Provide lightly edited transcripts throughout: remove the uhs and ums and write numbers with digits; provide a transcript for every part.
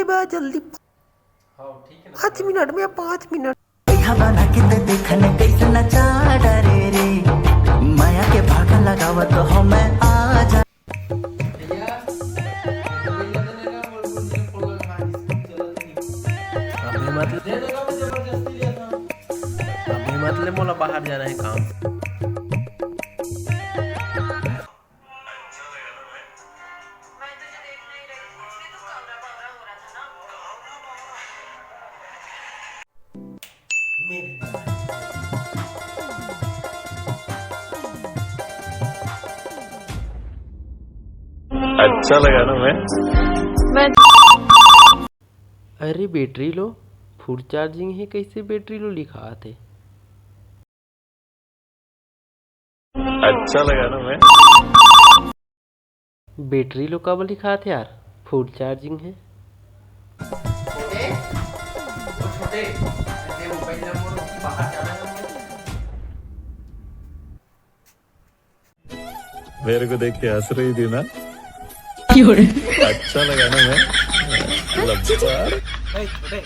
बा जल्दी। हाँ ठीक है ना। 5 मिनट में 5 मिनट। बना के देखने कैसे नचा डरे रे माया के भाग लगाव तो हमें आ जा भैया मोबाइल दे देगा और मुझे फोन लगा चलत नहीं। अभी मतलब दे देगा मैं जबरदस्ती लिया था। अभी मतलब मोला बाहर जाना है काम। अच्छा लगा ना मैं। अरे बैटरी लो फुल चार्जिंग है, कैसे बैटरी लो लिखा थे। अच्छा लगा ना मैं। बैटरी लो कब लिखा थे यार, फुल चार्जिंग है। छोटे वो छोटे दे मोबाइल नंबर उसकी बाहर जाना है मुझे। मेरे को देख के हंस रही थी ना। अच्छा लगा ना मैं। लब्बार। छोटे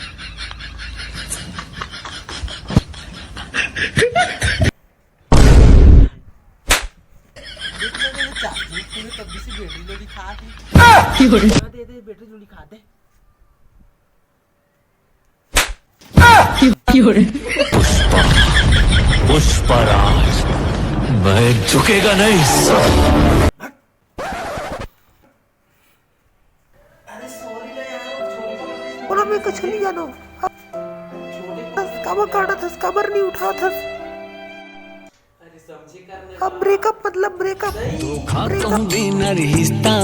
चार्जिंग तूने तब से बैटरी लो दिखा दी। दे दे बैटरी लो दिखा दे। पुष्पराज मैं झुकेगा नहीं। अरे सॉरी ना यार छोटे बोला मैं कुछ नहीं जानो। कबर काटा था, कबर नहीं उठा था। अरे समझे करने अब ब्रेकअप मतलब ब्रेकअप। धोखा तो बिना रिश्ता